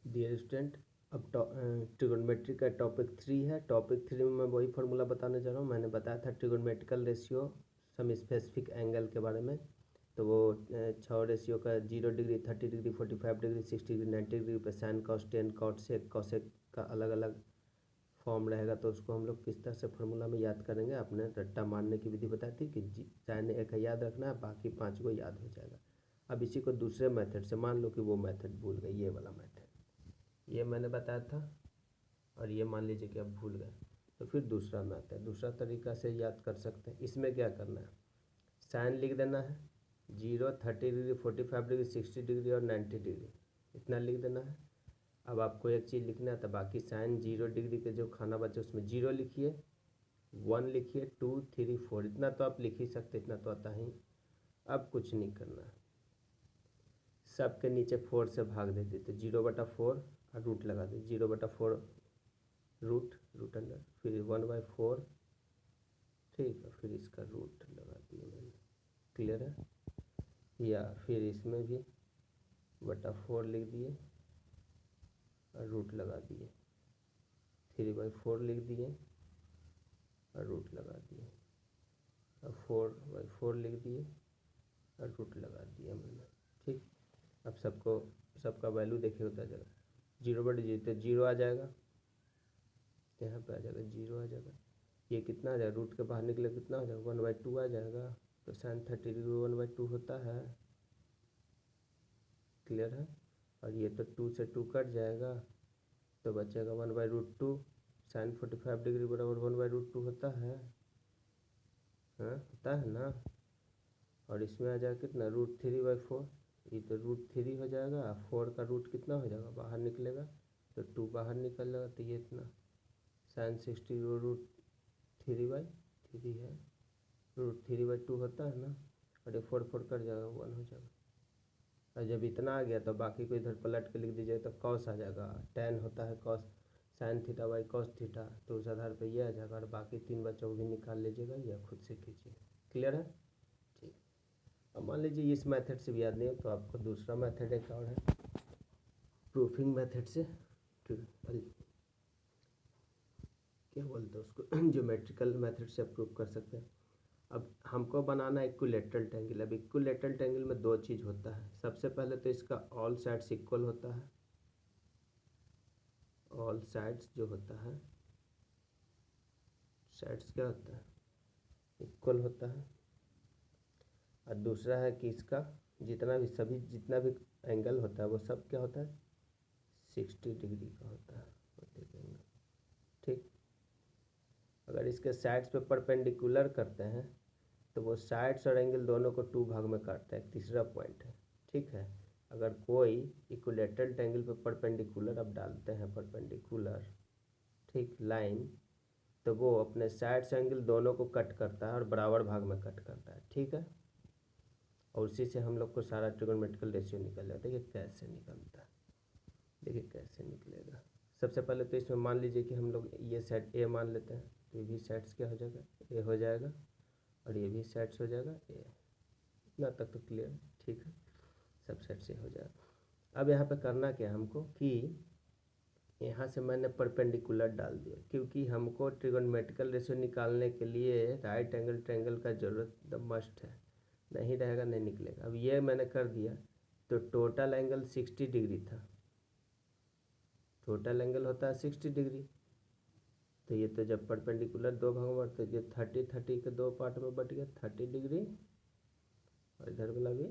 Dear student, अब trigonometry का topic 3 है। टॉपिक 3 में मैं वही फार्मूला बताने जा रहा हूँ। मैंने बताया था trigonometrical ratio some specific angle के बारे में। तो वो 6 रेशियो का 0 degree, 30 degree, 45 degree, 60 degree, 90 degree पे sine cos tan cot sec cosec का अलग अलग फॉर्म रहेगा। तो उसको हम लोग किस तरह से फार्मूला में याद करेंगे। आपने रट्टा मारने की विधि बताई थी कि साइन एक याद रखना है, बाकी 5 को याद हो जाएगा। अब इसी को दूसरे मेथड से, मान लो कि वो मेथड भूल गए, ये वाला मेथड ये मैंने बताया था और ये मान लीजिए कि अब भूल गए, तो फिर दूसरा मेथड दूसरा तरीका से याद कर सकते हैं। इसमें क्या करना है, साइन लिख देना है 0, 30 डिग्री, 45 डिग्री, 60 डिग्री और 90 डिग्री, इतना लिख देना है। अब आपको एक चीज़ लिखना है, तो बाकी साइन 0 डिग्री के जो खाना बचे उसमें 0 लिखिए, 1 लिखिए, 2, 3, 4, इतना तो आप लिख ही सकते, इतना तो आता ही। अब कुछ नहीं करना है, सबके नीचे 4 से भाग दे देते, 0/4 और रूट लगा दे, 0/4 रूट अंडर, फिर 1/4, ठीक है, फिर इसका रूट लगा दिया मैंने, क्लियर है। या फिर इसमें भी बटा 4 लिख दिए और रूट लगा दिए, 3/4 लिख दिए और रूट लगा दिए, और 4/4 लिख दिए और रूट लगा दिया मैंने, ठीक। अब सबका वैल्यू देखिए होता जाएगा, 0/0 तो 0 आ जाएगा, यहाँ पे आ जाएगा 0 आ जाएगा। ये कितना आ जाएगा, रूट के बाहर निकले कितना हो जाएगा, 1/2 आ जाएगा। तो साइन 30 डिग्री 1/2 होता है, क्लियर है। और ये तो 2 से 2 कट जाएगा, तो बचेगा 1/√2। साइन 45 डिग्री बराबर 1/√2 होता है, हाँ होता है ना। और इसमें आ जाएगा कितना, √3/4, ये तो √3 हो जाएगा। 4 का रूट कितना हो जाएगा, बाहर निकलेगा तो 2 बाहर निकल जाएगा, तो ये इतना साइन 60 √3/3 है, √3/2 होता है ना। और ये 4 कट जाएगा, 1 हो जाएगा। और जब इतना आ गया तो बाकी को इधर पलट के लिख दीजिए, तो कॉस आ जाएगा, tan होता है cos sine theta by cos theta, तो उस आधार पे ये आ जाएगा। और बाकी 3 बच्चों को भी निकाल लीजिएगा या खुद से कीजिए, क्लियर है, ठीक। अब मान लीजिए इस मेथड से भी याद नहीं हो, तो आपको दूसरा मेथड एक और है, प्रूफिंग मेथड से, क्या बोलते हैं उसको, ज्योमेट्रिकल मेथड से आप प्रूफ कर सकते हैं। अब हमको बनाना है इक्विलेटरल ट्रायंगल। अब इक्विलेटरल ट्रायंगल में 2 चीज़ होता है। सबसे पहले तो इसका ऑल साइड्स इक्वल होता है, ऑल साइड्स जो होता है, साइड्स क्या होता है, इक्वल होता है। और दूसरा है कि इसका जितना भी एंगल होता है वो सब क्या होता है, 60 डिग्री का होता है, ठीक। अगर इसके साइड्स पे परपेंडिकुलर करते हैं तो वो साइड्स और एंगल दोनों को 2 भाग में काटता है, तीसरा पॉइंट है, ठीक है। अगर कोई इक्विलेटरल ट्रायंगल पे परपेंडिकुलर अब डालते हैं, परपेंडिकुलर, ठीक, लाइन, तो वो अपने साइड्स एंगल दोनों को कट करता है और बराबर भाग में कट करता है, ठीक है। और उसी से हम लोग को सारा ट्रिगोनोमेट्रिकल रेशियो निकल जाता है। देखिए कैसे निकलता है, देखिए कैसे निकलेगा। सबसे पहले तो इसमें मान लीजिए कि हम लोग ये साइड ए मान लेते हैं, तो ये भी साइड्स क्या हो जाएगा, ए हो जाएगा, और ये भी साइड्स हो जाएगा ए। इतना तक तो क्लियर है, ठीक है, सब साइड से हो जाएगा। अब यहाँ पे करना क्या है हमको, कि यहाँ से मैंने परपेंडिकुलर डाल दिया, क्योंकि हमको ट्रिगोनोमेट्रिकल रेशियो निकालने के लिए राइट एंगल ट्रायंगल का ज़रूरत द मस्ट है, नहीं रहेगा नहीं निकलेगा। अब ये मैंने कर दिया, तो टोटल एंगल 60 डिग्री था, टोटल एंगल होता है 60 डिग्री। तो ये तो जब परपेंडिकुलर 2 भागों में, तो ये 30 के 2 पार्ट में बट गया, 30 डिग्री, और इधर वाला भी